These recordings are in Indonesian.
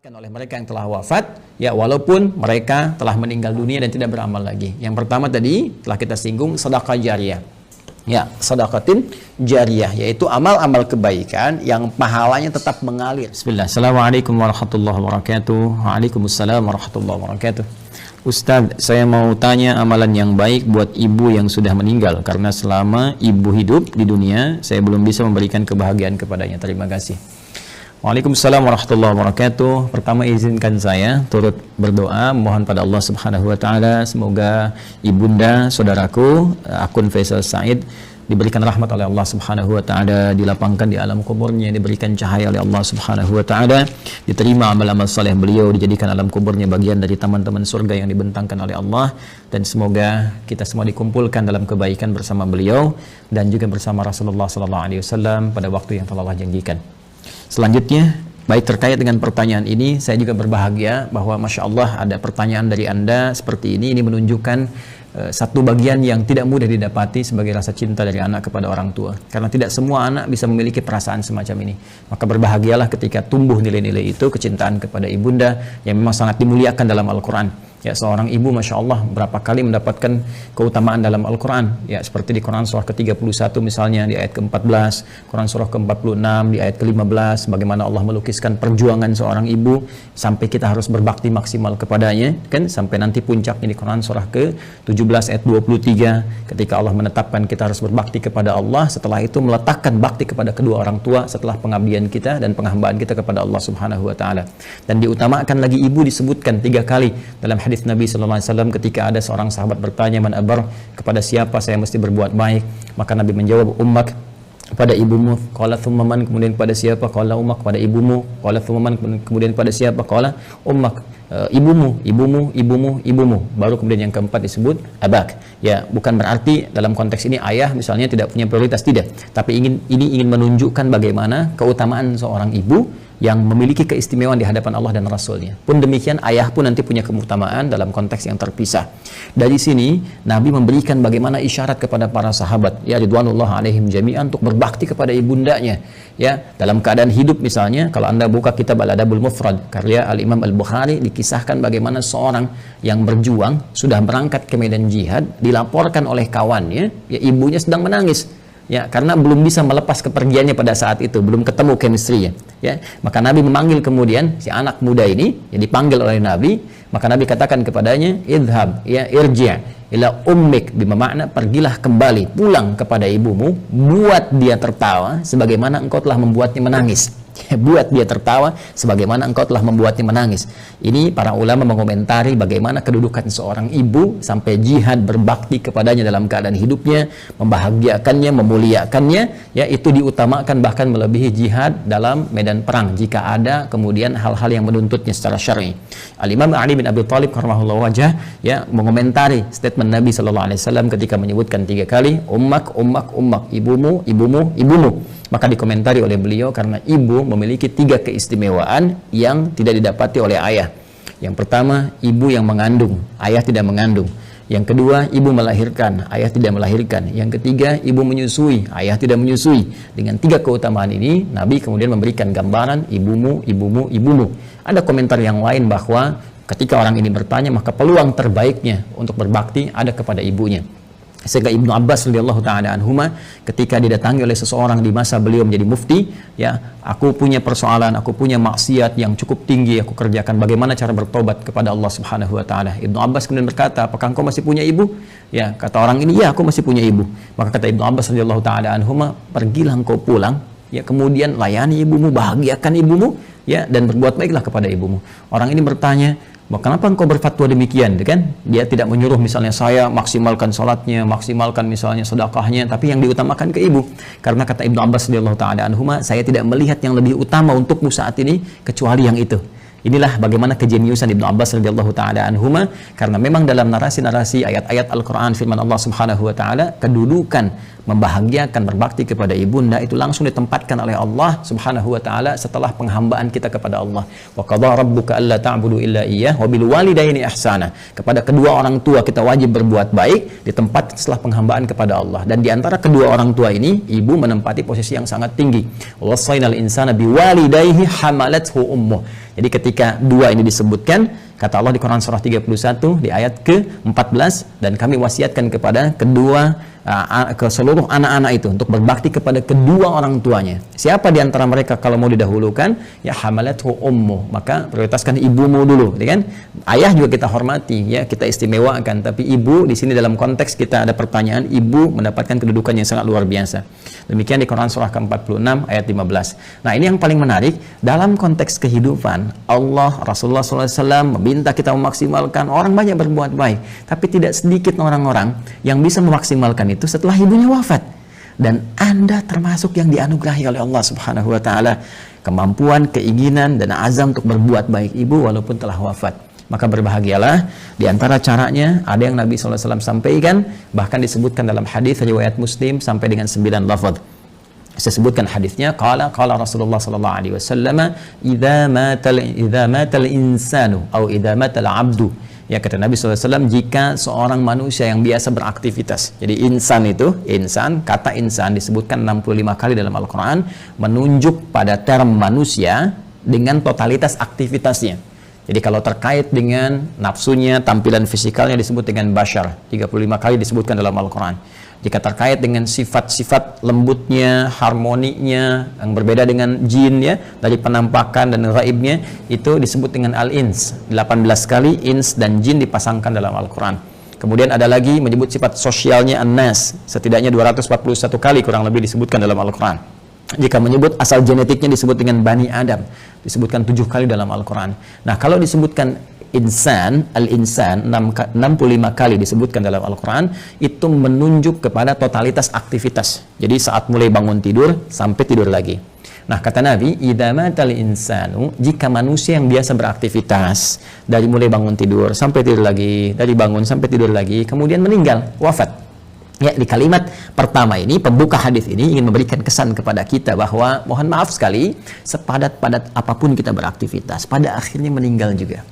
didapatkan oleh mereka yang telah wafat, ya walaupun mereka telah meninggal dunia dan tidak beramal lagi. Yang pertama tadi telah kita singgung sedekah jariyah. Ya, sedekatin jariyah yaitu amal-amal kebaikan yang pahalanya tetap mengalir. Bismillah. Assalamualaikum warahmatullahi wabarakatuh. Waalaikumsalam warahmatullahi wabarakatuh. Ustaz, saya mau tanya amalan yang baik buat ibu yang sudah meninggal karena selama ibu hidup di dunia saya belum bisa memberikan kebahagiaan kepadanya. Terima kasih. Waalaikumsalam warahmatullahi wabarakatuh. Pertama izinkan saya turut berdoa mohon pada Allah Subhanahu wa taala semoga ibunda saudaraku akun Faisal Said diberikan rahmat oleh Allah Subhanahu wa taala, dilapangkan di alam kuburnya, diberikan cahaya oleh Allah Subhanahu wa taala, diterima amal-amal saleh beliau, dijadikan alam kuburnya bagian dari taman-taman surga yang dibentangkan oleh Allah, dan semoga kita semua dikumpulkan dalam kebaikan bersama beliau dan juga bersama Rasulullah sallallahu alaihi wasallam pada waktu yang telah Allah janjikan. Selanjutnya, baik terkait dengan pertanyaan ini, saya juga berbahagia bahwa Masya Allah ada pertanyaan dari Anda seperti ini menunjukkan satu bagian yang tidak mudah didapati sebagai rasa cinta dari anak kepada orang tua. Karena tidak semua anak bisa memiliki perasaan semacam ini. Maka berbahagialah ketika tumbuh nilai-nilai itu, kecintaan kepada ibunda yang memang sangat dimuliakan dalam Al-Quran. Ya, seorang ibu Masya Allah berapa kali mendapatkan keutamaan dalam Al-Quran, ya seperti di Quran surah ke-31 misalnya di ayat ke-14, Quran surah ke-46 di ayat ke-15, bagaimana Allah melukiskan perjuangan seorang ibu sampai kita harus berbakti maksimal kepadanya, kan, sampai nanti puncaknya di Quran surah ke-17 ayat 23 ketika Allah menetapkan kita harus berbakti kepada Allah, setelah itu meletakkan bakti kepada kedua orang tua setelah pengabdian kita dan penghambaan kita kepada Allah Subhanahu wa taala. Dan diutamakan lagi ibu disebutkan 3 kali dalam hadis Nabi sallallahu alaihi wasallam ketika ada seorang sahabat bertanya, man abar, kepada siapa saya mesti berbuat baik? Maka Nabi menjawab, ummak, kepada ibumu. Qala thumma man, kemudian kepada siapa? Qala ummak, kepada ibumu. Qala thumma man, kemudian kepada siapa? Qala ummak, ibumu. Baru kemudian yang keempat disebut abak. Ya, bukan berarti dalam konteks ini ayah misalnya tidak punya prioritas, tidak. Tapi ini ingin menunjukkan bagaimana keutamaan seorang ibu yang memiliki keistimewaan di hadapan Allah dan Rasulnya. Pun demikian ayah pun nanti punya keutamaan dalam konteks yang terpisah. Dari sini Nabi memberikan bagaimana isyarat kepada para sahabat, ya ridwanullah alaihim jami'an, untuk berbakti kepada ibundanya. Ya, dalam keadaan hidup misalnya, kalau Anda buka kitab Al-Adabul Mufrad karya Al-Imam Al-Bukhari, dikisahkan bagaimana seorang yang berjuang sudah berangkat ke medan jihad, dilaporkan oleh kawannya, ya ibunya sedang menangis. Ya, karena belum bisa melepas kepergiannya pada saat itu, belum ketemu chemistry-nya. Ya, maka Nabi memanggil kemudian si anak muda ini, yang dipanggil oleh Nabi, maka Nabi katakan kepadanya, idhab, ya irji' ila ummik, bermakna pergilah kembali, pulang kepada ibumu, buat dia tertawa sebagaimana engkau telah membuatnya menangis. Buat dia tertawa sebagaimana engkau telah membuatnya menangis. Ini para ulama mengomentari bagaimana kedudukan seorang ibu sampai jihad berbakti kepadanya dalam keadaan hidupnya, membahagiakannya, memuliakannya, ya itu diutamakan bahkan melebihi jihad dalam medan perang jika ada kemudian hal-hal yang menuntutnya secara syar'i. Al-Imam Ali bin Abi Thalib karramallahu wajhah, ya mengomentari statement Nabi sallallahu alaihi wasallam ketika menyebutkan 3 kali ummak, ibumu. Maka dikomentari oleh beliau, karena ibu memiliki 3 keistimewaan yang tidak didapati oleh ayah. Yang pertama, ibu yang mengandung, ayah tidak mengandung. Yang kedua, ibu melahirkan, ayah tidak melahirkan. Yang ketiga, ibu menyusui, ayah tidak menyusui. Dengan 3 keutamaan ini, Nabi kemudian memberikan gambaran ibumu. Ada komentar yang lain bahwa ketika orang ini bertanya, maka peluang terbaiknya untuk berbakti ada kepada ibunya. Sehingga Ibnu Abbas radhiyallahu taala anhuma ketika didatangi oleh seseorang di masa beliau menjadi mufti, ya, aku punya persoalan, aku punya maksiat yang cukup tinggi aku kerjakan, bagaimana cara bertobat kepada Allah Subhanahu wa taala? Ibnu Abbas kemudian berkata, apakah engkau masih punya ibu? Ya, kata orang ini, ya aku masih punya ibu. Maka kata Ibnu Abbas radhiyallahu taala anhuma, pergilah engkau pulang, ya kemudian layani ibumu, bahagiakan ibumu, ya, dan berbuat baiklah kepada ibumu. Orang ini bertanya, kenapa engkau berfatwa demikian, kan? Dia tidak menyuruh misalnya saya maksimalkan sholatnya, maksimalkan misalnya sedekahnya, tapi yang diutamakan ke ibu. Karena kata Ibnu Abbas radhiyallahu taala anhuma, saya tidak melihat yang lebih utama untukmu saat ini kecuali yang itu. Inilah bagaimana kejeniusan Ibnu Abbas radhiyallahu taala anhuma, karena memang dalam narasi-narasi ayat-ayat Al-Qur'an firman Allah Subhanahu wa taala, kedudukan membahagiakan berbakti kepada ibunda itu langsung ditempatkan oleh Allah Subhanahu wa taala setelah penghambaan kita kepada Allah. Wa qadha rabbuka alla ta'budu illa iyyah wa bil walidaini ihsana. Kepada kedua orang tua kita wajib berbuat baik di tempat setelah penghambaan kepada Allah. Dan di antara kedua orang tua ini, ibu menempati posisi yang sangat tinggi. Wasainal insana biwalidayhi hamalathu ummuh. Jadi ketika dua ini disebutkan, kata Allah di Quran surah 31 di ayat ke-14, dan kami wasiatkan kepada ke seluruh anak-anak itu untuk berbakti kepada kedua orang tuanya. Siapa di antara mereka kalau mau didahulukan? Ya hamalathu ummu, maka prioritaskan ibumu dulu, ya kan? Ayah juga kita hormati, ya, kita istimewakan, tapi ibu di sini dalam konteks kita ada pertanyaan, ibu mendapatkan kedudukan yang sangat luar biasa. Demikian di Quran surah ke-46 ayat 15. Nah, ini yang paling menarik dalam konteks kehidupan. Allah, Rasulullah SAW meminta kita memaksimalkan, orang banyak berbuat baik, tapi tidak sedikit orang-orang yang bisa memaksimalkan itu setelah ibunya wafat. Dan Anda termasuk yang dianugerahi oleh Allah Subhanahu wa taala kemampuan, keinginan dan azam untuk berbuat baik ibu walaupun telah wafat. Maka berbahagialah. Di antara caranya ada yang Nabi SAW sampaikan, bahkan disebutkan dalam hadis riwayat Muslim sampai dengan 9 lafaz. Saya sebutkan hadisnya, qala Rasulullah sallallahu alaihi wasallam, idza matal insanu atau idza matal abdu. Ya, kata Nabi SAW, jika seorang manusia yang biasa beraktivitas. Jadi insan itu, kata insan disebutkan 65 kali dalam Al-Quran, menunjuk pada term manusia dengan totalitas aktivitasnya. Jadi kalau terkait dengan nafsunya, tampilan fisikalnya disebut dengan bashar, 35 kali disebutkan dalam Al-Quran. Jika terkait dengan sifat-sifat lembutnya, harmoninya, yang berbeda dengan jin, ya, dari penampakan dan gaibnya, itu disebut dengan al-ins. 18 kali ins dan jin dipasangkan dalam Al-Quran. Kemudian ada lagi menyebut sifat sosialnya an-nas, setidaknya 241 kali kurang lebih disebutkan dalam Al-Quran. Jika menyebut asal genetiknya disebut dengan Bani Adam, disebutkan 7 kali dalam Al-Quran. Nah, kalau disebutkan insan, al-insan 65 kali disebutkan dalam Al-Quran, itu menunjuk kepada totalitas aktivitas. Jadi saat mulai bangun tidur sampai tidur lagi. Nah, kata Nabi, idza matal insanu, jika manusia yang biasa beraktivitas dari mulai bangun tidur sampai tidur lagi, dari bangun sampai tidur lagi, kemudian meninggal, wafat. Ya, di kalimat pertama ini, pembuka hadis ini ingin memberikan kesan kepada kita bahwa mohon maaf sekali, sepadat-padat apapun kita beraktivitas, pada akhirnya meninggal juga.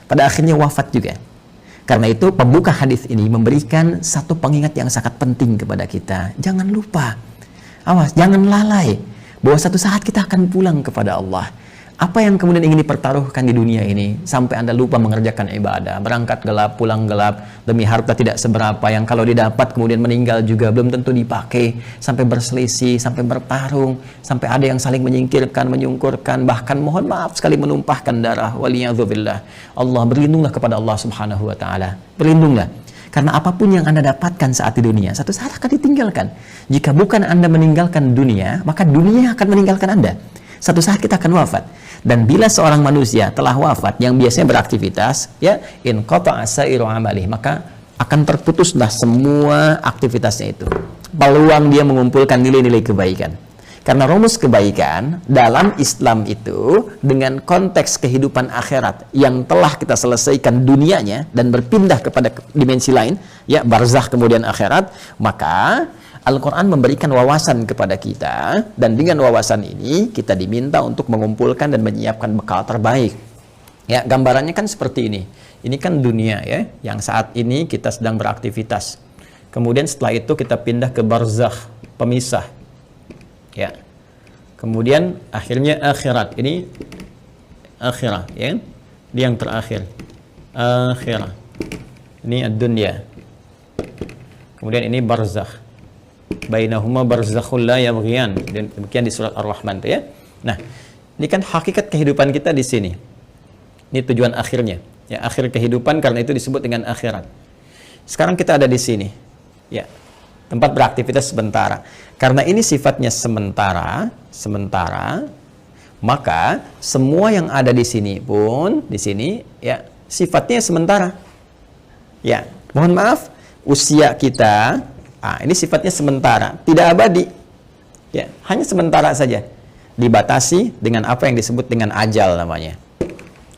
Pada akhirnya wafat juga. Karena itu pembuka hadis ini memberikan satu pengingat yang sangat penting kepada kita. Jangan lupa, awas, jangan lalai bahwa satu saat kita akan pulang kepada Allah. Apa yang kemudian ingin dipertaruhkan di dunia ini sampai Anda lupa mengerjakan ibadah, berangkat gelap, pulang gelap, demi harta tidak seberapa yang kalau didapat kemudian meninggal juga belum tentu dipakai, sampai berselisih, sampai bertarung, sampai ada yang saling menyingkirkan, menyungkurkan, bahkan mohon maaf sekali menumpahkan darah. Waliyadzubillah. Allah, berlindunglah kepada Allah Subhanahu wa taala. Berlindunglah. Karena apapun yang Anda dapatkan saat di dunia, satu saat akan ditinggalkan. Jika bukan Anda meninggalkan dunia, maka dunia akan meninggalkan Anda. Satu saat kita akan wafat. Dan bila seorang manusia telah wafat yang biasanya beraktivitas, ya, in qata'a sa'iru amalih, maka akan terputuslah semua aktivitasnya itu. Peluang dia mengumpulkan nilai-nilai kebaikan. Karena rumus kebaikan dalam Islam itu dengan konteks kehidupan akhirat yang telah kita selesaikan dunianya dan berpindah kepada dimensi lain, ya, barzakh kemudian akhirat, maka Al-Quran memberikan wawasan kepada kita, dan dengan wawasan ini kita diminta untuk mengumpulkan dan menyiapkan bekal terbaik. Ya, gambarannya kan seperti ini. Ini kan dunia, ya, yang saat ini kita sedang beraktivitas. Kemudian setelah itu kita pindah ke barzakh, pemisah. Ya. Kemudian akhirnya akhirat. Ini akhirat, ya. Ini yang terakhir. Akhirat. Ini ad-dunya. Kemudian ini barzakh. Bainahuma barzakhul la yabghiyan. Demikian di surat Ar-Rahman, ya. Nah, ini kan hakikat kehidupan kita di sini. Ini tujuan akhirnya, ya, akhir kehidupan, karena itu disebut dengan akhirat. Sekarang kita ada di sini, ya, tempat beraktivitas sementara. Karena ini sifatnya sementara, maka semua yang ada di sini pun di sini, ya, sifatnya sementara. Ya, mohon maaf, usia kita, ini sifatnya sementara, tidak abadi. Ya, hanya sementara saja. Dibatasi dengan apa yang disebut dengan ajal namanya.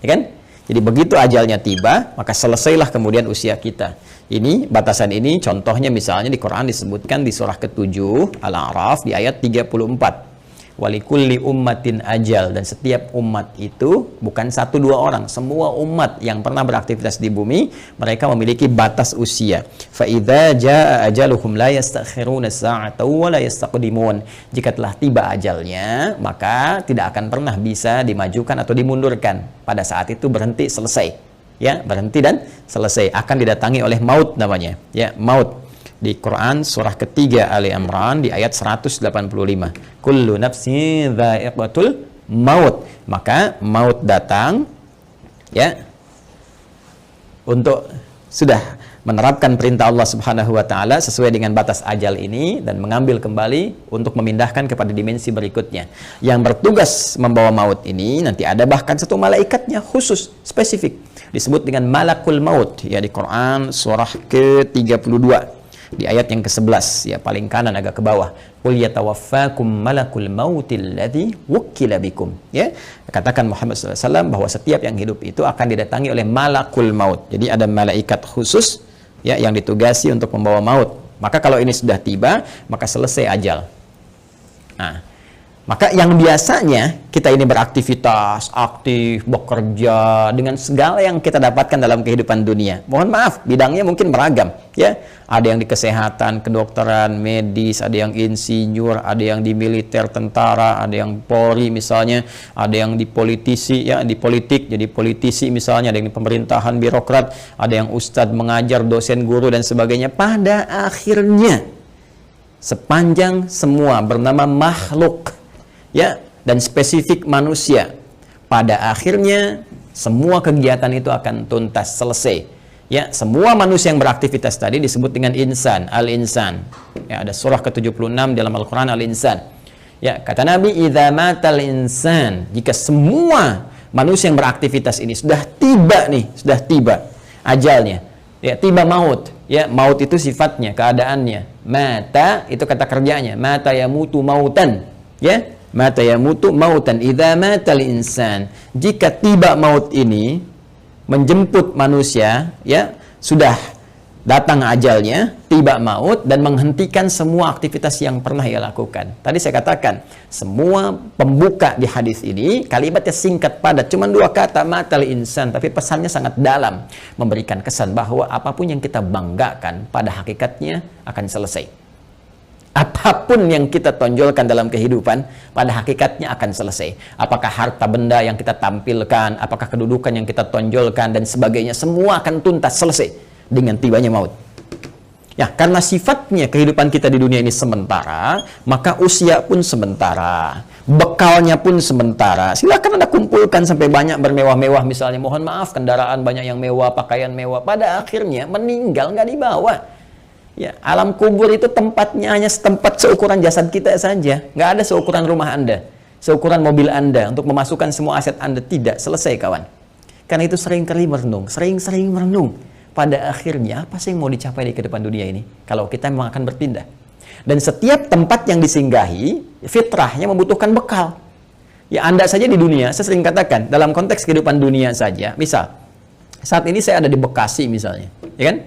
Ya kan? Jadi begitu ajalnya tiba, maka selesailah kemudian usia kita. Ini batasan ini contohnya misalnya di Quran disebutkan di surah ke-7 Al-A'raf di ayat 34. walikulli ummatin ajal, dan setiap umat itu bukan satu dua orang, semua umat yang pernah beraktivitas di bumi mereka memiliki batas usia. Fa idza jaa ajaluhum la yastakhiruna sa'atan wa la yastaqdimun. Jika telah tiba ajalnya, maka tidak akan pernah bisa dimajukan atau dimundurkan. Pada saat itu berhenti, selesai. Ya, berhenti dan selesai, akan didatangi oleh maut namanya. Ya, maut. Di Quran surah ketiga Ali Imran di ayat 185. Kullu nafsin dha'iqatul maut. Maka maut datang ya untuk sudah menerapkan perintah Allah Subhanahu wa taala sesuai dengan batas ajal ini dan mengambil kembali untuk memindahkan kepada dimensi berikutnya. Yang bertugas membawa maut ini nanti ada bahkan satu malaikatnya khusus spesifik disebut dengan malakul maut ya di Quran surah ke-32. Di ayat yang ke-11 ya paling kanan agak ke bawah, qul yatawaffakum malakul mautil ladzi wukkila bikum, ya katakan Muhammad SAW bahwa setiap yang hidup itu akan didatangi oleh malakul maut. Jadi ada malaikat khusus ya yang ditugasi untuk membawa maut. Maka kalau ini sudah tiba maka selesai ajal. Nah, maka yang biasanya kita ini beraktivitas, aktif, bekerja dengan segala yang kita dapatkan dalam kehidupan dunia. Mohon maaf, bidangnya mungkin beragam, ya. Ada yang di kesehatan, kedokteran, medis, ada yang insinyur, ada yang di militer, tentara, ada yang Polri misalnya, ada yang di politisi, ya, di politik, jadi politisi misalnya, ada yang di pemerintahan, birokrat, ada yang ustadz, mengajar, dosen, guru dan sebagainya. Pada akhirnya sepanjang semua bernama makhluk ya dan spesifik manusia, pada akhirnya semua kegiatan itu akan tuntas, selesai ya. Semua manusia yang beraktivitas tadi disebut dengan insan, al-insan ya, ada surah ke-76 dalam Al-Quran, al-insan ya. Kata Nabi, idza matal insan, jika semua manusia yang beraktivitas ini sudah tiba nih, sudah tiba ajalnya ya, tiba maut ya. Maut itu sifatnya, keadaannya. Mata itu kata kerjanya, mata yamutu mautan ya, mata yamutu mautan. Idza matal insan, jika tiba maut ini menjemput manusia ya, sudah datang ajalnya, tiba maut dan menghentikan semua aktivitas yang pernah ia lakukan. Tadi saya katakan semua pembuka di hadis ini kalimatnya singkat padat, cuma 2 kata, matal insan, tapi pesannya sangat dalam, memberikan kesan bahwa apapun yang kita banggakan pada hakikatnya akan selesai. Apapun yang kita tonjolkan dalam kehidupan pada hakikatnya akan selesai. Apakah harta benda yang kita tampilkan, apakah kedudukan yang kita tonjolkan dan sebagainya, semua akan tuntas, selesai dengan tibanya maut. Ya, karena sifatnya kehidupan kita di dunia ini sementara, maka usia pun sementara, bekalnya pun sementara. Silakan Anda kumpulkan sampai banyak bermewah-mewah misalnya, mohon maaf kendaraan banyak yang mewah, pakaian mewah, pada akhirnya meninggal nggak dibawa. Ya, alam kubur itu tempatnya hanya setempat seukuran jasad kita saja. Nggak ada seukuran rumah Anda, seukuran mobil Anda untuk memasukkan semua aset Anda. Tidak, selesai kawan. Karena itu sering-kali merenung, sering-sering merenung. Pada akhirnya apa sih yang mau dicapai di kehidupan dunia ini kalau kita memang akan berpindah? Dan setiap tempat yang disinggahi, fitrahnya membutuhkan bekal. Ya, Anda saja di dunia, saya sering katakan, dalam konteks kehidupan dunia saja, misal, saat ini saya ada di Bekasi misalnya, ya kan?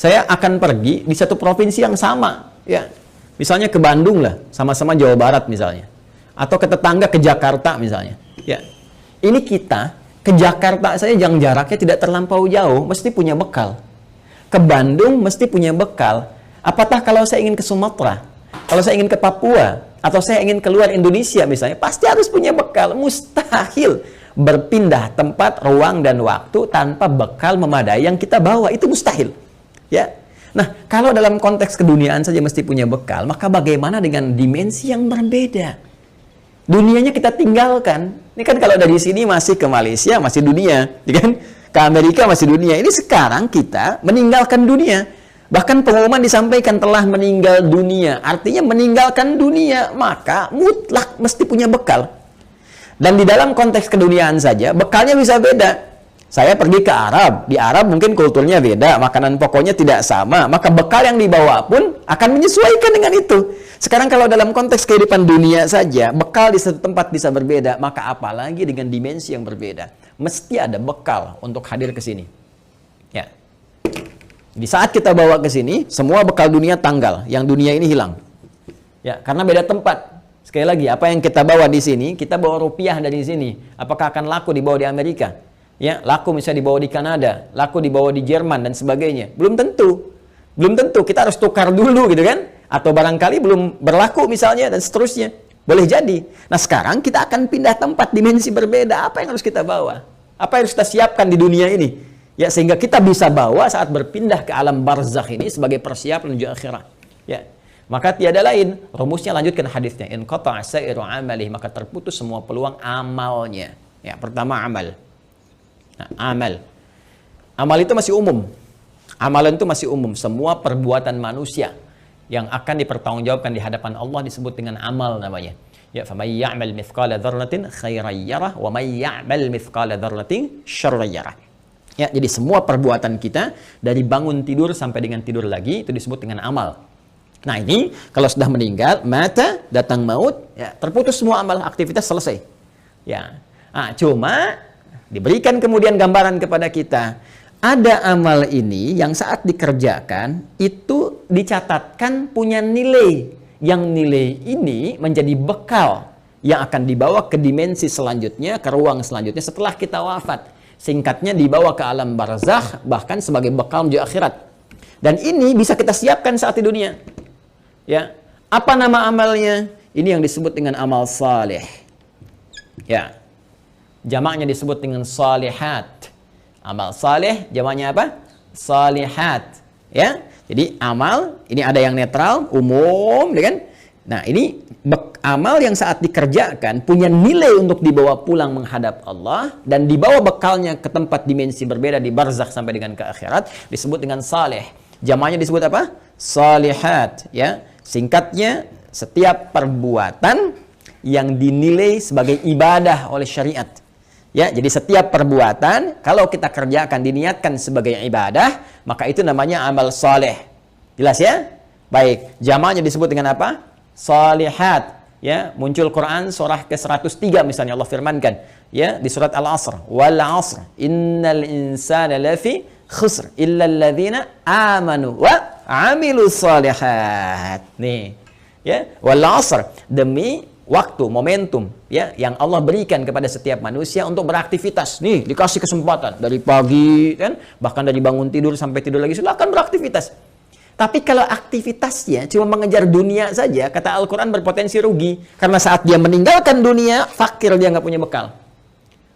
Saya akan pergi di satu provinsi yang sama, ya. Misalnya ke Bandung lah, sama-sama Jawa Barat misalnya. Atau ke tetangga ke Jakarta misalnya. Ya. Ini kita ke Jakarta saya yang jaraknya tidak terlampau jauh, mesti punya bekal. Ke Bandung mesti punya bekal. Apatah kalau saya ingin ke Sumatera, kalau saya ingin ke Papua, atau saya ingin keluar Indonesia misalnya, pasti harus punya bekal. Mustahil berpindah tempat, ruang, dan waktu tanpa bekal memadai yang kita bawa. Itu mustahil. Ya. Nah, kalau dalam konteks keduniaan saja mesti punya bekal, maka bagaimana dengan dimensi yang berbeda? Dunianya kita tinggalkan. Ini kan kalau dari sini masih ke Malaysia, masih dunia. Ya kan? Ke Amerika masih dunia. Ini sekarang kita meninggalkan dunia. Bahkan pengumuman disampaikan telah meninggal dunia. Artinya meninggalkan dunia. Maka mutlak mesti punya bekal. Dan di dalam konteks keduniaan saja, bekalnya bisa beda. Saya pergi ke Arab, di Arab mungkin kulturnya beda, makanan pokoknya tidak sama, maka bekal yang dibawa pun akan menyesuaikan dengan itu. Sekarang kalau dalam konteks kehidupan dunia saja, bekal di satu tempat bisa berbeda, maka apalagi dengan dimensi yang berbeda. Mesti ada bekal untuk hadir ke sini. Ya. Di saat kita bawa ke sini, semua bekal dunia tanggal, yang dunia ini hilang. Ya, karena beda tempat. Sekali lagi, apa yang kita bawa di sini, kita bawa rupiah dari sini. Apakah akan laku dibawa di Amerika? Ya, laku misalnya dibawa di Kanada, laku dibawa di Jerman dan sebagainya. Belum tentu. Belum tentu, kita harus tukar dulu gitu kan? Atau barangkali belum berlaku misalnya dan seterusnya. Boleh jadi. Nah, sekarang kita akan pindah tempat, dimensi berbeda. Apa yang harus kita bawa? Apa yang harus kita siapkan di dunia ini? Ya, sehingga kita bisa bawa saat berpindah ke alam barzakh ini sebagai persiapan menuju akhirat. Ya. Maka tiada lain, rumusnya lanjutkan hadisnya. In qata'a sa'iru amalih, maka terputus semua peluang amalnya. Ya, pertama amal. Nah, amal. Amal itu masih umum. Amalan itu masih umum. Semua perbuatan manusia yang akan dipertanggungjawabkan di hadapan Allah disebut dengan amal namanya. Ya, faman ya'mal mithqala dzarratin khairan yarah wa man ya'mal mithqala dzarratin syarran yarah. Ya, jadi semua perbuatan kita dari bangun tidur sampai dengan tidur lagi itu disebut dengan amal. Nah, ini kalau sudah meninggal, mata, datang maut, ya, terputus semua amal, aktivitas selesai. Ya. Nah, cuma diberikan kemudian gambaran kepada kita. Ada amal ini yang saat dikerjakan itu dicatatkan punya nilai. Yang nilai ini menjadi bekal yang akan dibawa ke dimensi selanjutnya, ke ruang selanjutnya setelah kita wafat. Singkatnya dibawa ke alam barzakh, bahkan sebagai bekal menuju akhirat. Dan ini bisa kita siapkan saat di dunia. Ya, apa nama amalnya? Ini yang disebut dengan amal saleh. Ya, jamaknya disebut dengan salihat. Amal saleh, jamaknya apa? Salihat. Ya, jadi amal ini ada yang netral, umum, ya kan? Nah, ini amal yang saat dikerjakan punya nilai untuk dibawa pulang menghadap Allah dan dibawa bekalnya ke tempat dimensi berbeda di barzakh sampai dengan ke akhirat disebut dengan saleh. Jamaknya disebut apa? Salihat. Ya, singkatnya setiap perbuatan yang dinilai sebagai ibadah oleh syariat. Ya, jadi setiap perbuatan kalau kita kerjakan diniatkan sebagai ibadah, maka itu namanya amal saleh. Jelas ya? Baik, jamaknya disebut dengan apa? Salihat. Ya, muncul Quran surah ke-103 misalnya Allah firmankan, ya, di surat Al-Asr, wal 'asr innal insana lafi khusr illa alladzina amanu wa 'amilus shalihat. Nih, ya, wal 'asr, demi waktu, momentum, ya, yang Allah berikan kepada setiap manusia untuk beraktivitas. Nih, dikasih kesempatan dari pagi, kan, bahkan dari bangun tidur sampai tidur lagi, silakan beraktivitas. Tapi kalau aktivitasnya cuma mengejar dunia saja, kata Al-Quran berpotensi rugi. Karena saat dia meninggalkan dunia, fakir, dia nggak punya bekal.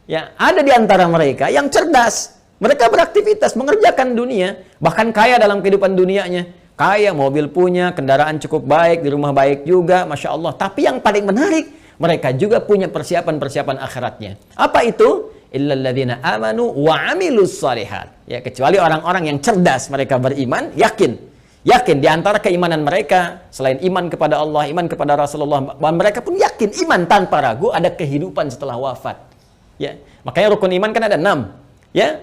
Ya, ada di antara mereka yang cerdas. Mereka beraktivitas, mengerjakan dunia, bahkan kaya dalam kehidupan dunianya. Kaya, mobil punya, kendaraan cukup baik, di rumah baik juga, Masya Allah. Tapi yang paling menarik, mereka juga punya persiapan-persiapan akhiratnya. Apa itu? Illalladzina amanu wa amilus shalihat. Ya, kecuali orang-orang yang cerdas, mereka beriman, yakin di antara keimanan mereka, selain iman kepada Allah, iman kepada Rasulullah, mereka pun yakin, iman tanpa ragu, ada kehidupan setelah wafat. Ya, makanya rukun iman kan ada 6. Ya,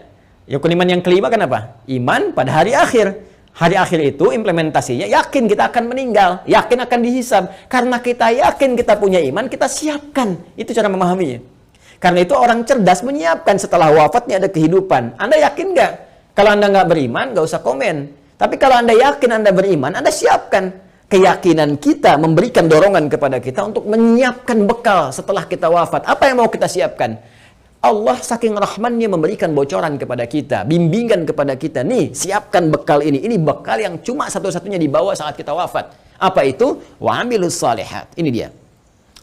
rukun iman yang kelima kan apa? Iman pada hari akhir. Hari akhir itu implementasinya yakin kita akan meninggal, yakin akan dihisab. Karena kita yakin kita punya iman, kita siapkan. Itu cara memahaminya. Karena itu orang cerdas menyiapkan setelah wafatnya ada kehidupan. Anda yakin nggak? Kalau Anda nggak beriman, nggak usah komen. Tapi kalau Anda yakin Anda beriman, Anda siapkan. Keyakinan kita memberikan dorongan kepada kita untuk menyiapkan bekal setelah kita wafat. Apa yang mau kita siapkan? Allah saking rahmannya memberikan bocoran kepada kita, bimbingan kepada kita. Nih, siapkan bekal ini. Ini bekal yang cuma satu-satunya dibawa saat kita wafat. Apa itu? Wa amilus shalihat. Ini dia.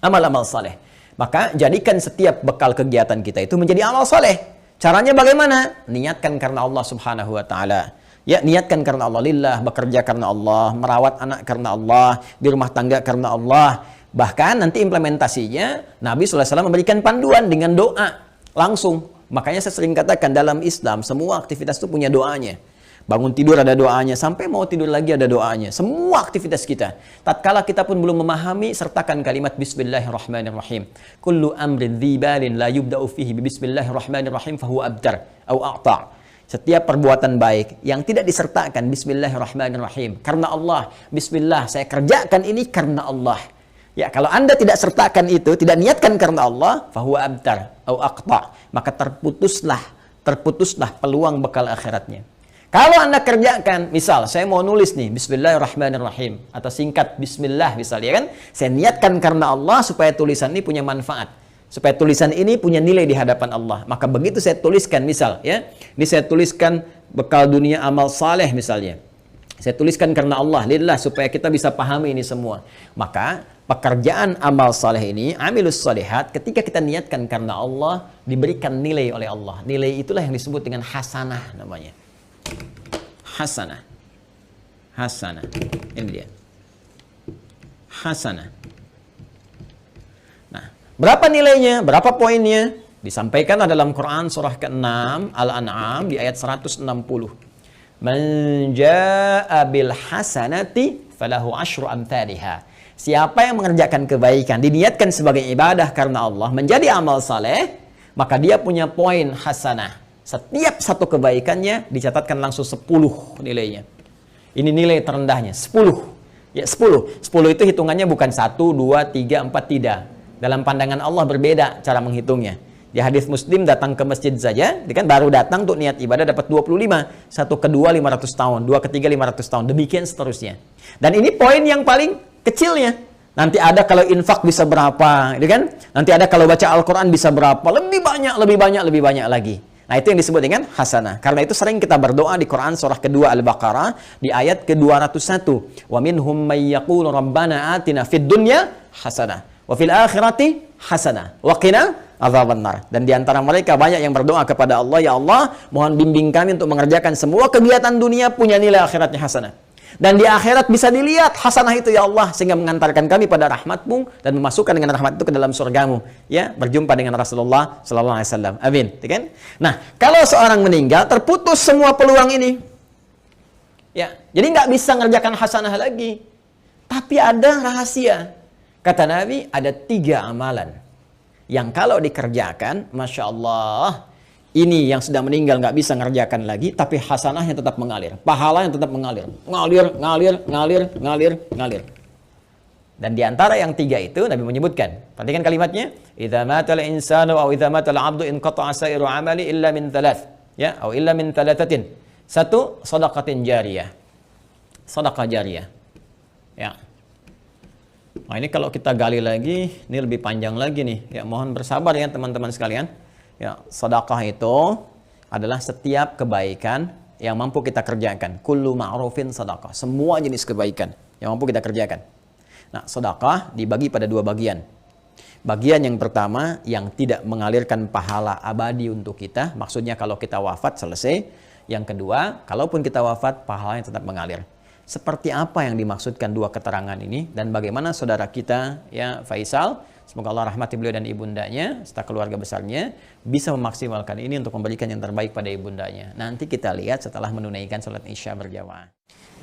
Amal-amal saleh. Maka jadikan setiap bekal kegiatan kita itu menjadi amal saleh. Caranya bagaimana? Niatkan karena Allah Subhanahu wa taala. Ya, niatkan karena Allah lillah, bekerja karena Allah, merawat anak karena Allah, di rumah tangga karena Allah. Bahkan nanti implementasinya Nabi SAW memberikan panduan dengan doa. Langsung. Makanya saya sering katakan dalam Islam semua aktivitas itu punya doanya. Bangun tidur ada doanya, sampai mau tidur lagi ada doanya. Semua aktivitas kita. Tatkala kita pun belum memahami, sertakan kalimat Bismillahirrahmanirrahim. Kullu amrin dzibalin la yubda'u fihi bismillahirrahmanirrahim fahuwa abtar au a'ta'. Setiap perbuatan baik yang tidak disertakan Bismillahirrahmanirrahim karena Allah. Bismillah, saya kerjakan ini karena Allah. Ya, kalau Anda tidak sertakan itu, tidak niatkan karena Allah, fahuwa abtar au aqta, maka terputuslah peluang bekal akhiratnya. Kalau Anda kerjakan, misal saya mau nulis nih Bismillahirrahmanirrahim atau singkat Bismillah misalnya kan, saya niatkan karena Allah supaya tulisan ini punya manfaat, supaya tulisan ini punya nilai di hadapan Allah. Maka begitu saya tuliskan misal ya, ini saya tuliskan bekal dunia amal saleh misalnya. Saya tuliskan karena Allah, lillah, supaya kita bisa pahami ini semua. Maka pekerjaan amal saleh ini, amilus salihat, ketika kita niatkan karena Allah, diberikan nilai oleh Allah. Nilai itulah yang disebut dengan hasanah namanya. Hasanah. Hasanah. Ini dia. Hasanah. Nah, berapa nilainya? Berapa poinnya? Disampaikan dalam Quran surah ke-6 Al-An'am di ayat 160. Man jaa'a bil hasanati falahu asyru amthaliha. Siapa yang mengerjakan kebaikan, diniatkan sebagai ibadah karena Allah, menjadi amal saleh, maka dia punya poin hasanah. Setiap satu kebaikannya dicatatkan langsung 10 nilainya. Ini nilai terendahnya, 10. Ya, 10. 10 itu hitungannya bukan 1, 2, 3, 4, tidak. Dalam pandangan Allah berbeda cara menghitungnya. Di hadis Muslim datang ke masjid saja, dia kan baru datang untuk niat ibadah dapat 25. Satu kedua 500 tahun, dua ketiga 500 tahun, demikian seterusnya. Dan ini poin yang paling kecilnya. Nanti ada kalau infak bisa berapa, gitu kan? Nanti ada kalau baca Al-Quran bisa berapa, lebih banyak, lebih banyak, lebih banyak lagi. Nah, itu yang disebut dengan hasanah. Karena itu sering kita berdoa di Quran surah kedua Al-Baqarah di ayat ke-201. Wa minhum may yaqulu rabbana atina fid dunya hasanah wa fil akhirati hasanah wa qina adzabannar. Dan di antara mereka banyak yang berdoa kepada Allah, ya Allah, mohon bimbing kami untuk mengerjakan semua kegiatan dunia punya nilai akhiratnya hasanah. Dan di akhirat bisa dilihat hasanah itu ya Allah, sehingga mengantarkan kami pada rahmat-Mu dan memasukkan dengan rahmat itu ke dalam surga-Mu, ya, berjumpa dengan Rasulullah sallallahu alaihi wasallam. Amin, kan? Nah, kalau seorang meninggal terputus semua peluang ini. Ya, jadi nggak bisa ngerjakan hasanah lagi. Tapi ada rahasia. Kata Nabi, ada 3 amalan yang kalau dikerjakan, Masya Allah, ini yang sudah meninggal nggak bisa ngerjakan lagi, tapi hasanahnya tetap mengalir, pahalanya tetap mengalir, ngalir. Dan di antara yang 3 itu Nabi menyebutkan, perhatikan kalimatnya, idza matal insanu aw idza matal abdu in qata'a sa'iru amali illa min thalath, ya, atau illa min thalathatin. 1, shadaqatin jariyah. Sedekah jariyah. Ya. Nah, ini kalau kita gali lagi, ini lebih panjang lagi nih. Ya, mohon bersabar ya teman-teman sekalian. Ya, sedekah itu adalah setiap kebaikan yang mampu kita kerjakan. Kullu ma'rufin sedekah. Semua jenis kebaikan yang mampu kita kerjakan. Nah, sedekah dibagi pada 2 bagian. Bagian yang pertama yang tidak mengalirkan pahala abadi untuk kita. Maksudnya kalau kita wafat selesai. Yang kedua, kalaupun kita wafat, pahalanya tetap mengalir. Seperti apa yang dimaksudkan 2 keterangan ini dan bagaimana saudara kita ya Faisal, semoga Allah rahmati beliau dan ibundanya serta keluarga besarnya bisa memaksimalkan ini untuk memberikan yang terbaik pada ibundanya. Nanti kita lihat setelah menunaikan salat Isya berjamaah.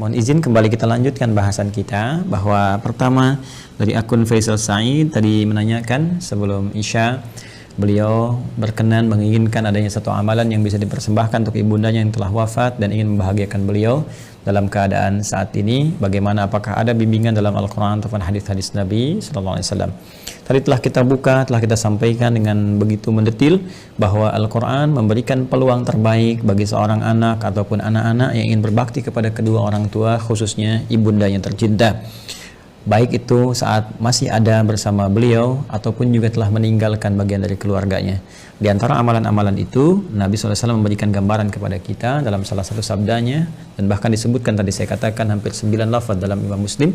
Mohon izin kembali kita lanjutkan bahasan kita, bahwa pertama dari akun Faisal Said tadi menanyakan sebelum Isya beliau berkenan menginginkan adanya satu amalan yang bisa dipersembahkan untuk ibundanya yang telah wafat dan ingin membahagiakan beliau dalam keadaan saat ini. Bagaimana, apakah ada bimbingan dalam Al-Quran ataupun hadis-hadis Nabi Sallallahu Alaihi Wasallam? Tadi telah kita buka, telah kita sampaikan dengan begitu mendetil bahwa Al-Quran memberikan peluang terbaik bagi seorang anak ataupun anak-anak yang ingin berbakti kepada kedua orang tua, khususnya ibundanya tercinta. Baik itu saat masih ada bersama beliau ataupun juga telah meninggalkan bagian dari keluarganya. Di antara amalan-amalan itu, Nabi SAW memberikan gambaran kepada kita dalam salah satu sabdanya, dan bahkan disebutkan tadi saya katakan hampir 9 lafaz dalam Imam Muslim.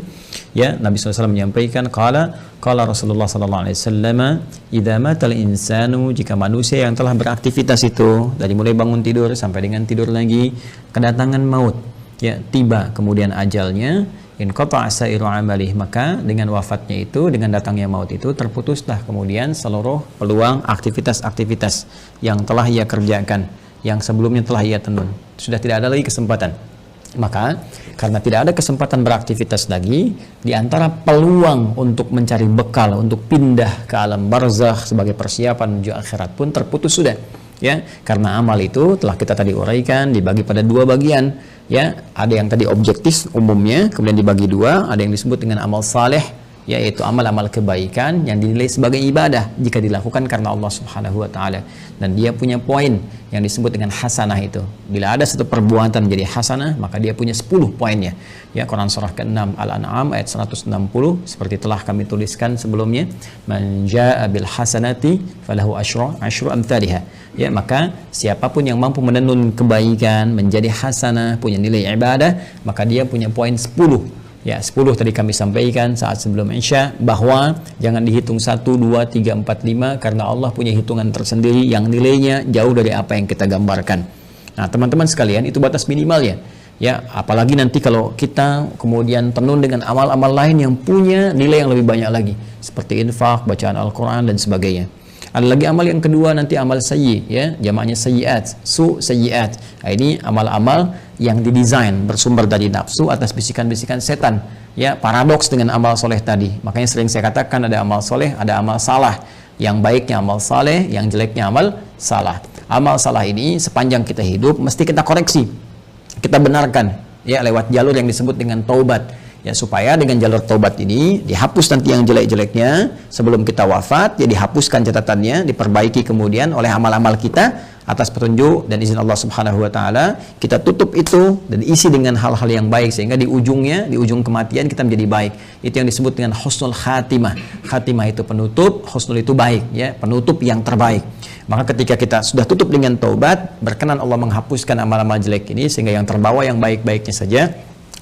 Ya, Nabi SAW menyampaikan, qala Rasulullah SAW, idza matal insanu, jika manusia yang telah beraktivitas itu dari mulai bangun tidur sampai dengan tidur lagi, kedatangan maut, ya, tiba kemudian ajalnya, in qata'a sa'iru amalih, maka dengan wafatnya itu, dengan datangnya maut itu, terputuslah kemudian seluruh peluang aktivitas-aktivitas yang telah ia kerjakan, yang sebelumnya telah ia tenun. Sudah tidak ada lagi kesempatan. Maka karena tidak ada kesempatan beraktivitas lagi, di antara peluang untuk mencari bekal untuk pindah ke alam barzakh sebagai persiapan menuju akhirat pun terputus sudah. Ya, karena amal itu telah kita tadi uraikan dibagi pada 2 bagian. Ya, ada yang tadi objektif umumnya, kemudian dibagi 2, ada yang disebut dengan amal saleh, yaitu amal-amal kebaikan yang dinilai sebagai ibadah jika dilakukan karena Allah Subhanahu wa taala. Dan dia punya poin yang disebut dengan hasanah itu. Bila ada satu perbuatan menjadi hasanah, maka dia punya 10 poinnya. Ya, Quran surah ke-6 Al-An'am ayat 160 seperti telah kami tuliskan sebelumnya, man jaa'a bil hasanati falahu asyru amsalihha. Ya, maka siapapun yang mampu menenun kebaikan menjadi hasanah, punya nilai ibadah, maka dia punya poin 10. Ya, 10 tadi kami sampaikan saat sebelum Isya, bahwa jangan dihitung 1, 2, 3, 4, 5 karena Allah punya hitungan tersendiri yang nilainya jauh dari apa yang kita gambarkan. Nah, teman-teman sekalian, itu batas minimalnya. Ya, apalagi nanti kalau kita kemudian tenun dengan amal-amal lain yang punya nilai yang lebih banyak lagi, seperti infak, bacaan Al-Quran dan sebagainya. Ada lagi amal yang kedua nanti amal sayyi, ya, jamaknya sayyiat, sayyiat. Nah, ini amal-amal yang didesain bersumber dari nafsu atas bisikan-bisikan setan. Ya, paradoks dengan amal soleh tadi. Makanya sering saya katakan ada amal soleh, ada amal salah. Yang baiknya amal saleh, yang jeleknya amal salah. Amal salah ini sepanjang kita hidup mesti kita koreksi, kita benarkan, ya, lewat jalur yang disebut dengan taubat. Ya, supaya dengan jalur taubat ini dihapus nanti yang jelek-jeleknya sebelum kita wafat, ya dihapuskan catatannya, diperbaiki kemudian oleh amal-amal kita atas petunjuk dan izin Allah Subhanahu wa taala. Kita tutup itu dan isi dengan hal-hal yang baik sehingga di ujungnya, di ujung kematian kita menjadi baik. Itu yang disebut dengan husnul khatimah. Khatimah itu penutup, husnul itu baik, ya, penutup yang terbaik. Maka ketika kita sudah tutup dengan taubat, berkenan Allah menghapuskan amal-amal jelek ini sehingga yang terbawa yang baik-baiknya saja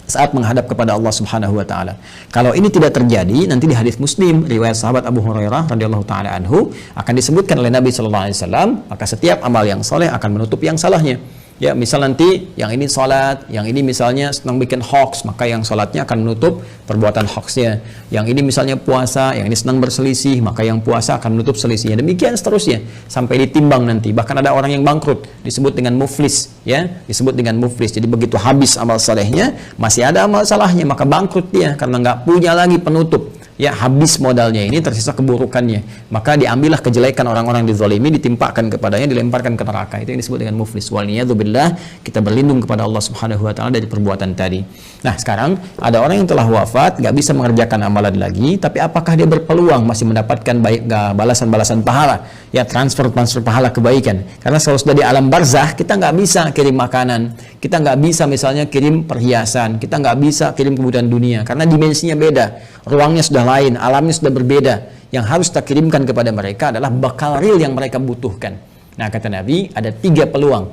saat menghadap kepada Allah Subhanahu wa taala. Kalau ini tidak terjadi, nanti di hadis Muslim riwayat sahabat Abu Hurairah radhiyallahu taala anhu akan disebutkan oleh Nabi sallallahu alaihi wasallam, maka setiap amal yang soleh akan menutup yang salahnya. Ya, misal nanti yang ini salat, yang ini misalnya senang bikin hoax, maka yang salatnya akan menutup perbuatan hoaxnya. Yang ini misalnya puasa, yang ini senang berselisih, maka yang puasa akan menutup selisihnya. Demikian seterusnya sampai ditimbang nanti. Bahkan ada orang yang bangkrut disebut dengan muflis, ya, disebut dengan muflis. Jadi begitu habis amal salehnya, masih ada amal salahnya, maka bangkrut dia karena nggak punya lagi penutup. Ya, habis modalnya ini, tersisa keburukannya, maka diambillah kejelekan orang-orang dizalimi, ditimpakan kepadanya, dilemparkan ke neraka. Itu yang disebut dengan muflis. Waliyadzubillah, kita berlindung kepada Allah Subhanahu wa taala dari perbuatan tadi. Nah, sekarang ada orang yang telah wafat, gak bisa mengerjakan amalan lagi, tapi apakah dia berpeluang masih mendapatkan baik balasan-balasan pahala, ya, transfer pahala kebaikan? Karena kalau sudah di alam barzah, kita nggak bisa kirim makanan, kita nggak bisa misalnya kirim perhiasan, kita nggak bisa kirim kebutuhan dunia karena dimensinya beda, ruangnya sudah lain, alamnya sudah berbeda. Yang harus kita kirimkan kepada mereka adalah bekal real yang mereka butuhkan. Nah, kata Nabi, ada 3 peluang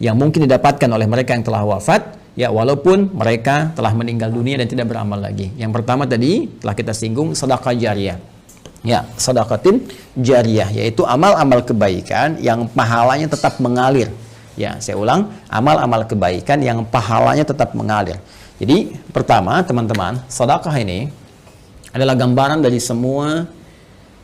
yang mungkin didapatkan oleh mereka yang telah wafat, ya, walaupun mereka telah meninggal dunia dan tidak beramal lagi. Yang pertama tadi telah kita singgung, sedekah jariyah. Ya, sedekatin jariyah, yaitu amal-amal kebaikan yang pahalanya tetap mengalir. Ya, saya ulang, amal-amal kebaikan yang pahalanya tetap mengalir. Jadi, pertama, teman-teman, sedekah ini adalah gambaran dari semua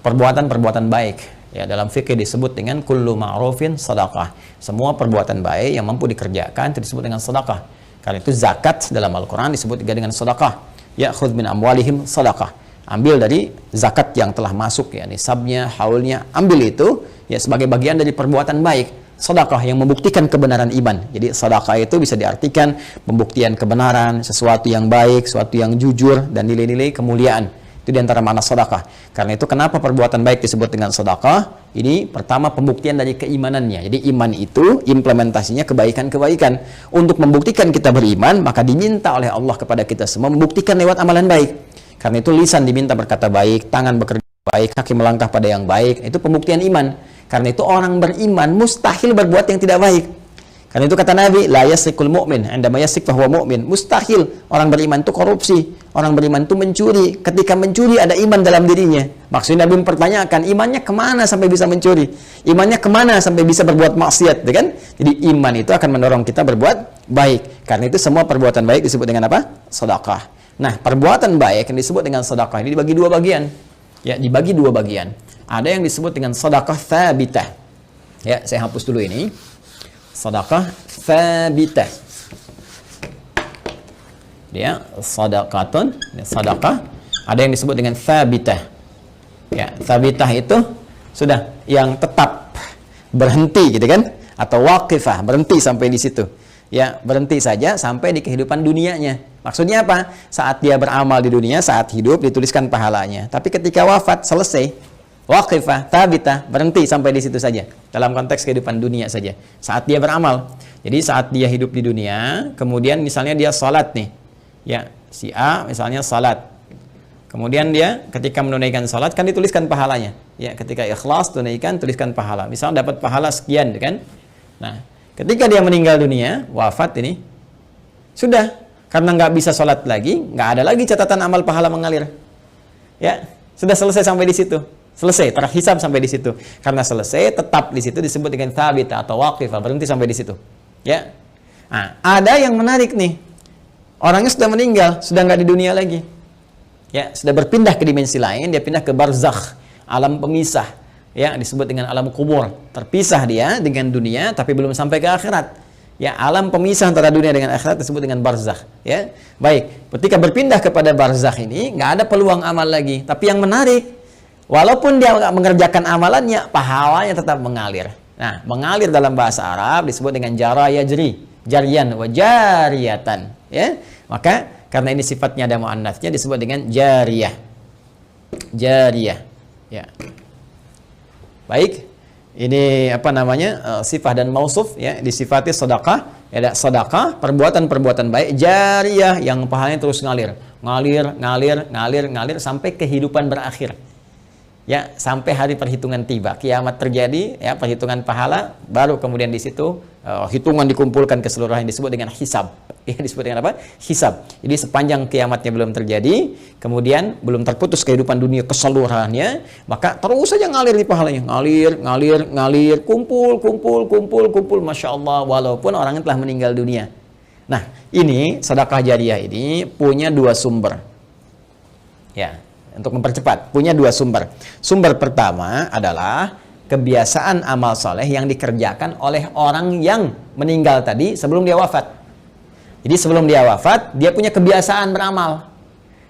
perbuatan-perbuatan baik. Ya, dalam fikih disebut dengan kullu ma'rufin sedekah. Semua perbuatan baik yang mampu dikerjakan itu disebut dengan sedekah. Karena itu zakat dalam Al-Quran disebut juga dengan sedekah. Ya, khudz min amwalihim sedekah. Ambil dari zakat yang telah masuk, ya, nisabnya, haulnya, ambil itu, ya, sebagai bagian dari perbuatan baik. Sedekah yang membuktikan kebenaran iman. Jadi sedekah itu bisa diartikan pembuktian kebenaran, sesuatu yang baik, sesuatu yang jujur, dan nilai-nilai kemuliaan. Itu diantara makna sedekah. Karena itu kenapa perbuatan baik disebut dengan sedekah? Ini pertama pembuktian dari keimanannya. Jadi iman itu implementasinya kebaikan-kebaikan. Untuk membuktikan kita beriman, maka diminta oleh Allah kepada kita semua membuktikan lewat amalan baik. Karena itu lisan diminta berkata baik, tangan bekerja baik, kaki melangkah pada yang baik. Itu pembuktian iman. Karena itu orang beriman mustahil berbuat yang tidak baik. Karena itu kata Nabi, la yasrikul mu'min, indama yasrik fahuwa mu'min. Mustahil orang beriman itu korupsi, orang beriman itu mencuri. Ketika mencuri ada iman dalam dirinya. Maksudnya Nabi mempertanyakan, imannya kemana sampai bisa mencuri? Imannya kemana sampai bisa berbuat maksiat, ya kan? Jadi iman itu akan mendorong kita berbuat baik. Karena itu semua perbuatan baik disebut dengan apa? Sedekah. Nah, perbuatan baik yang disebut dengan sedekah ini dibagi 2 bagian. Ya, dibagi 2 bagian. Ada yang disebut dengan sedekah tsabitah. Ya, saya hapus dulu ini. Sedekah tsabitah. Dia sedekatun, sedekah. Ada yang disebut dengan tsabitah. Ya, tsabitah itu sudah yang tetap, berhenti gitu kan? Atau waqifah, berhenti sampai di situ. Ya, berhenti saja sampai di kehidupan dunianya. Maksudnya apa? Saat dia beramal di dunia, saat hidup dituliskan pahalanya. Tapi ketika wafat selesai, waqifah, thabitah, berhenti sampai di situ saja. Dalam konteks kehidupan dunia saja. Saat dia beramal. Jadi saat dia hidup di dunia, kemudian misalnya dia salat nih. Ya, si A misalnya salat. Kemudian dia ketika menunaikan salat kan dituliskan pahalanya. Ya, ketika ikhlas tunaikan tuliskan pahala. Misal dapat pahala sekian kan. Nah, ketika dia meninggal dunia, wafat ini sudah karena nggak bisa sholat lagi, nggak ada lagi catatan amal pahala mengalir. Ya, sudah selesai sampai di situ. Selesai, terhisab sampai di situ. Karena selesai, tetap di situ disebut dengan thabit atau waqifah, berhenti sampai di situ. Ya. Nah, ada yang menarik nih. Orangnya sudah meninggal, sudah nggak di dunia lagi. Ya, sudah berpindah ke dimensi lain, dia pindah ke barzakh, alam pemisah. Ya, disebut dengan alam kubur. Terpisah dia dengan dunia, tapi belum sampai ke akhirat. Ya, alam pemisah antara dunia dengan akhirat disebut dengan barzakh. Ya, baik. Ketika berpindah kepada barzakh ini, nggak ada peluang amal lagi. Tapi yang menarik, walaupun dia nggak mengerjakan amalannya, pahalanya tetap mengalir. Nah, mengalir dalam bahasa Arab disebut dengan jara yajri, jarian wa jariyatan. Ya, maka karena ini sifatnya ada muannats-nya disebut dengan jariyah. Jariyah. Ya. Baik. Ini apa namanya, sifat dan mausuf ya, disifati sedekah, ya, sedekah, perbuatan-perbuatan baik jariyah yang pahalanya terus ngalir sampai kehidupan berakhir. Ya, sampai hari perhitungan tiba, kiamat terjadi, ya, perhitungan pahala, baru kemudian di situ hitungan dikumpulkan keseluruhan, disebut dengan hisab. Ya, disebut dengan apa? Hisab. Jadi sepanjang kiamatnya belum terjadi, kemudian belum terputus kehidupan dunia keseluruhannya, maka terus saja ngalir di pahalanya, ngalir, kumpul, masya Allah, walaupun orangnya telah meninggal dunia. Nah, ini sedekah jariyah ini punya dua sumber. Ya, untuk mempercepat, punya dua sumber. Sumber pertama adalah kebiasaan amal soleh yang dikerjakan oleh orang yang meninggal tadi sebelum dia wafat. Jadi sebelum dia wafat, dia punya kebiasaan beramal.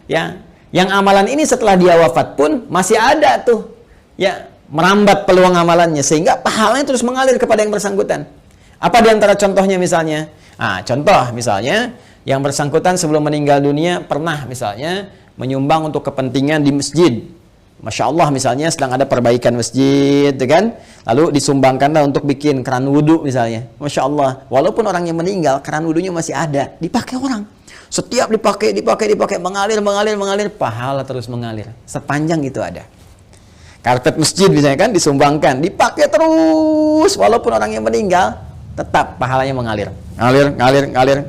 Ya, yang amalan ini setelah dia wafat pun masih ada tuh. Ya, merambat peluang amalannya sehingga pahalanya terus mengalir kepada yang bersangkutan. Apa di antara contohnya misalnya? Nah, contoh misalnya yang bersangkutan sebelum meninggal dunia pernah misalnya menyumbang untuk kepentingan di masjid. Masya Allah misalnya sedang ada perbaikan masjid, kan? Lalu disumbangkanlah untuk bikin keran wudhu misalnya. Masya Allah, walaupun orang yang meninggal, keran wudhunya masih ada, dipakai orang. Setiap dipakai, mengalir, pahala terus mengalir. Sepanjang itu ada. Karpet masjid misalnya kan, disumbangkan, dipakai terus, walaupun orang yang meninggal, tetap pahalanya mengalir. Ngalir.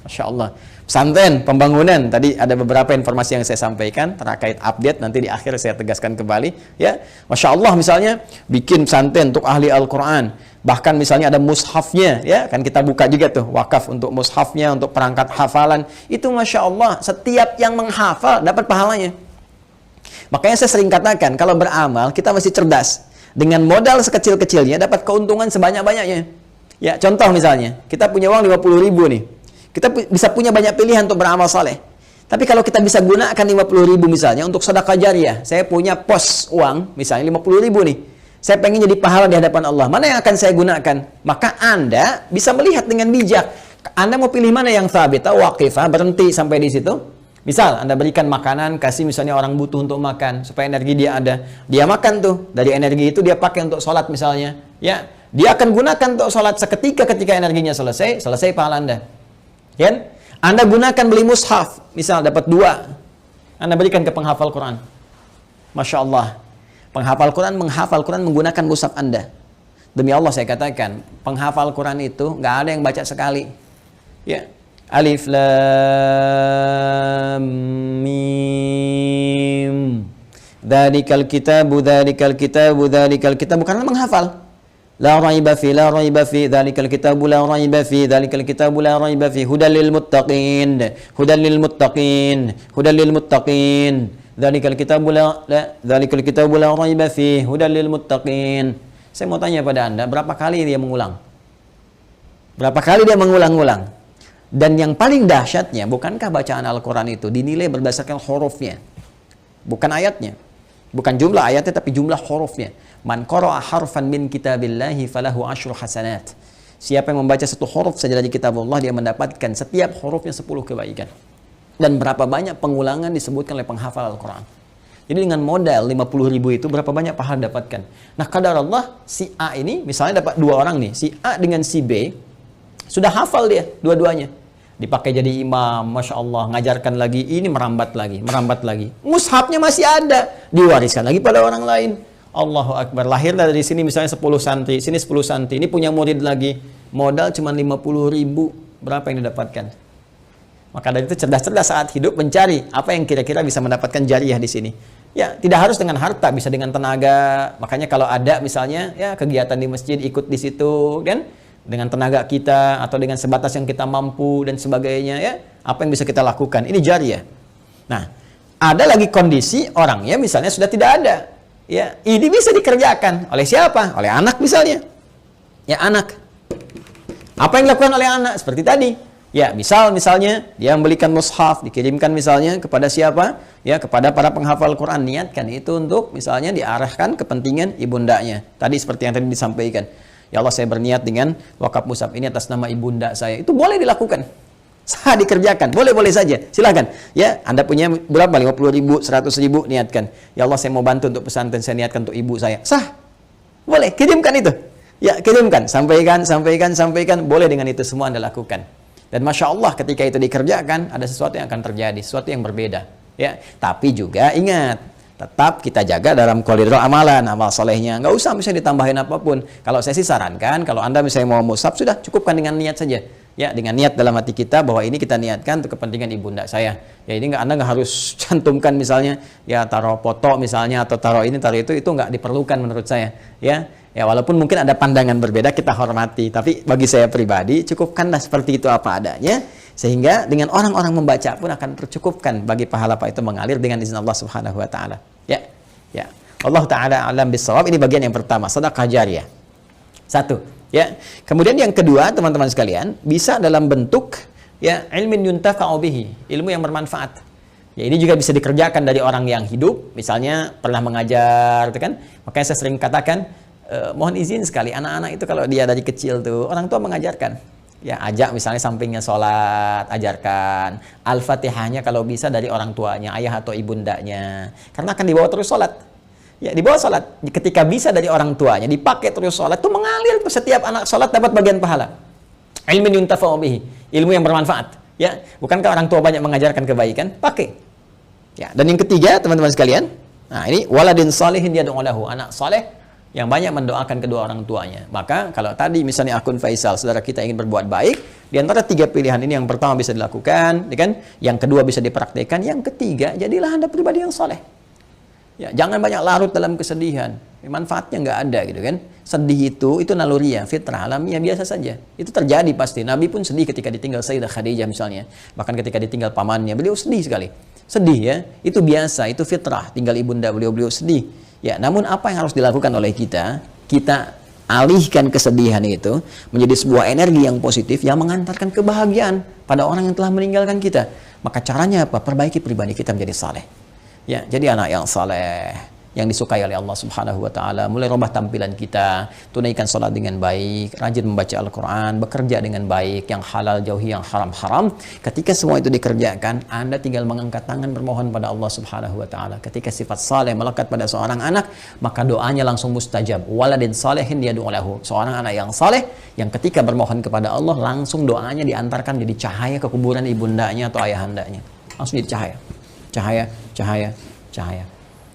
Masya Allah. Pesantren, pembangunan, tadi ada beberapa informasi yang saya sampaikan terkait update, nanti di akhir saya tegaskan kembali. Ya, Masya Allah misalnya bikin pesantren untuk ahli Al-Quran, bahkan misalnya ada mushafnya, ya kan kita buka juga tuh wakaf untuk mushafnya, untuk perangkat hafalan, itu Masya Allah setiap yang menghafal dapat pahalanya. Makanya saya sering katakan kalau beramal kita mesti cerdas, dengan modal sekecil-kecilnya dapat keuntungan sebanyak-banyaknya. Ya, contoh misalnya kita punya uang 50.000 nih. Kita bisa punya banyak pilihan untuk beramal saleh. Tapi kalau kita bisa gunakan 50.000 misalnya untuk sedekah jariyah. Saya punya pos uang misalnya 50.000 nih. Saya pengen jadi pahala di hadapan Allah. Mana yang akan saya gunakan? Maka Anda bisa melihat dengan bijak. Anda mau pilih mana yang thabit, waqifah, berhenti sampai di situ. Misal Anda berikan makanan, kasih misalnya orang butuh untuk makan supaya energi dia ada. Dia makan tuh. Dari energi itu dia pakai untuk sholat misalnya. Ya, dia akan gunakan untuk sholat seketika ketika energinya selesai pahala Anda. Ya, Anda gunakan beli mushaf, misal dapat 2, Anda berikan ke penghafal Quran. Masya Allah, penghafal Quran menghafal Quran menggunakan mushaf Anda. Demi Allah saya katakan, penghafal Quran itu nggak ada yang baca sekali. Ya, Alif Lam Mim, Dzalikal kitabu, bukan menghafal. La raiba fi, dzalikal kitabu la raiba fi, hudal lil muttaqin, dzalikal kitabu la raiba fi, hudal lil muttaqin. Saya mau tanya pada Anda, berapa kali dia mengulang? Berapa kali dia mengulang-ulang? Dan yang paling dahsyatnya, bukankah bacaan Al-Quran itu dinilai berdasarkan hurufnya? Bukan ayatnya. Bukan jumlah ayatnya, tapi jumlah hurufnya. Man qara'a harfan min kitabillahi falahu 10 hasanat. Siapa yang membaca satu huruf saja dari kitab Allah, dia mendapatkan setiap hurufnya 10 kebaikan. Dan berapa banyak pengulangan disebutkan oleh penghafal Al-Quran. Jadi dengan modal 50.000 itu berapa banyak pahala dapatkan. Nah, kadar Allah, si A ini misalnya dapat 2 orang nih, si A dengan si B sudah hafal dia dua-duanya. Dipakai jadi imam, Masya Allah, ngajarkan lagi, ini merambat lagi. Mushafnya masih ada, diwariskan lagi pada orang lain. Allahu Akbar, lahir dari sini misalnya 10 santri, sini 10 santri, ini punya murid lagi, modal cuma 50.000, berapa yang didapatkan? Maka dari itu cerdas-cerdas saat hidup mencari apa yang kira-kira bisa mendapatkan jariah di sini. Ya, tidak harus dengan harta, bisa dengan tenaga. Makanya kalau ada misalnya ya kegiatan di masjid, ikut di situ kan, dengan tenaga kita atau dengan sebatas yang kita mampu dan sebagainya ya, apa yang bisa kita lakukan. Ini jariah. Nah, ada lagi kondisi orangnya misalnya sudah tidak ada. Ya, ini bisa dikerjakan oleh siapa? Oleh anak misalnya. Ya, anak. Apa yang dilakukan oleh anak? Seperti tadi. Ya, misalnya dia membelikan mushaf, dikirimkan misalnya kepada siapa? Ya, kepada para penghafal Quran. Niatkan itu untuk misalnya diarahkan kepentingan ibundanya. Tadi seperti yang tadi disampaikan. Ya Allah, saya berniat dengan wakaf mushaf ini atas nama ibunda saya. Itu boleh dilakukan. Sah dikerjakan. Boleh-boleh saja. Silakan. Ya, Anda punya berapa? 50.000, 100.000, niatkan. Ya Allah, saya mau bantu untuk pesantren, saya niatkan untuk ibu saya. Sah. Boleh, kirimkan itu. Ya, kirimkan. Sampaikan. Boleh dengan itu semua Anda lakukan. Dan Masya Allah ketika itu dikerjakan, ada sesuatu yang akan terjadi, sesuatu yang berbeda. Ya, tapi juga ingat, tetap kita jaga dalam koridor amalan, amal solehnya. Nggak usah misalnya ditambahin apapun. Kalau saya sih sarankan, kalau Anda misalnya mau mushaf, sudah cukupkan dengan niat saja. Ya, dengan niat dalam hati kita bahwa ini kita niatkan untuk kepentingan ibunda saya. Ya, ini Anda nggak harus cantumkan misalnya, ya taruh foto misalnya, atau taruh ini, taruh itu nggak diperlukan menurut saya. Ya, walaupun mungkin ada pandangan berbeda, kita hormati. Tapi bagi saya pribadi, cukupkanlah seperti itu apa adanya. Sehingga dengan orang-orang membaca pun akan tercukupkan bagi pahala apa itu mengalir dengan izin Allah Subhanahu wa Ta'ala. Ya. Allah Ta'ala alam bisawab. Ini bagian yang pertama, sedekah jariyah. Satu. Ya. Kemudian yang kedua, teman-teman sekalian, bisa dalam bentuk ya ilmin yuntafa'u bihi, ilmu yang bermanfaat. Ya, ini juga bisa dikerjakan dari orang yang hidup, misalnya pernah mengajar, gitu kan? Makanya saya sering katakan, mohon izin sekali, anak-anak itu kalau dia dari kecil tuh, orang tua mengajarkan. Ya, ajak misalnya sampingnya sholat, ajarkan. Al-Fatihahnya kalau bisa dari orang tuanya, ayah atau ibundanya. Karena akan dibawa terus sholat. Ya, dibawa sholat. Ketika bisa dari orang tuanya, dipakai terus sholat, itu mengalir tuh, setiap anak sholat dapat bagian pahala. Ilmin yuntafa'u bihi, ilmu yang bermanfaat. Ya, bukankah orang tua banyak mengajarkan kebaikan? Pakai. Ya, dan yang ketiga, teman-teman sekalian, nah ini waladin salihin yad'u lahu, anak saleh yang banyak mendoakan kedua orang tuanya. Maka kalau tadi misalnya akun Faisal, saudara kita ingin berbuat baik, di antara 3 pilihan ini yang pertama bisa dilakukan, ya kan? Yang kedua bisa dipraktikkan, yang ketiga jadilah Anda pribadi yang saleh. Ya, jangan banyak larut dalam kesedihan. Manfaatnya nggak ada gitu kan. Sedih itu naluriah, fitrah, alamiah biasa saja. Itu terjadi pasti. Nabi pun sedih ketika ditinggal Sayyidah Khadijah misalnya. Bahkan ketika ditinggal pamannya, beliau sedih sekali. Sedih ya, itu biasa, itu fitrah. Tinggal ibunda beliau sedih. Ya, namun apa yang harus dilakukan oleh kita? Kita alihkan kesedihan itu menjadi sebuah energi yang positif yang mengantarkan kebahagiaan pada orang yang telah meninggalkan kita. Maka caranya apa? Perbaiki pribadi kita menjadi saleh. Ya, jadi anak yang saleh, yang disukai oleh Allah Subhanahu wa Ta'ala. Mulai rubah tampilan kita, tunaikan salat dengan baik, rajin membaca Al-Quran, bekerja dengan baik, yang halal jauhi yang haram-haram. Ketika semua itu dikerjakan, Anda tinggal mengangkat tangan bermohon pada Allah Subhanahu wa Ta'ala. Ketika sifat saleh melekat pada seorang anak, maka doanya langsung mustajab. Waladin salehin yad'u lahu. Seorang anak yang saleh, yang ketika bermohon kepada Allah, langsung doanya diantarkan jadi cahaya ke kuburan ibundanya atau ayahandanya. Langsung jadi cahaya.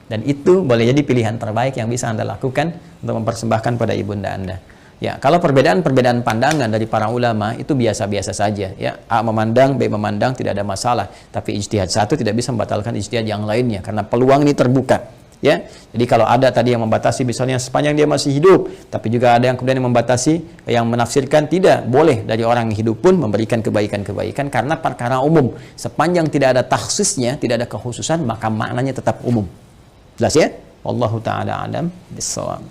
Dan itu boleh jadi pilihan terbaik yang bisa Anda lakukan untuk mempersembahkan pada ibunda Anda. Ya, kalau perbedaan pandangan dari para ulama itu biasa-biasa saja. Ya, A memandang, B memandang, tidak ada masalah. Tapi ijtihad satu tidak bisa membatalkan ijtihad yang lainnya karena peluang ini terbuka. Ya, jadi kalau ada tadi yang membatasi misalnya sepanjang dia masih hidup, tapi juga ada yang kemudian membatasi, yang menafsirkan tidak boleh dari orang yang hidup pun memberikan kebaikan-kebaikan karena perkara umum. Sepanjang tidak ada takhsisnya, tidak ada kekhususan, maka maknanya tetap umum. Jelas ya? Wallahu ta'ala alam bissawab.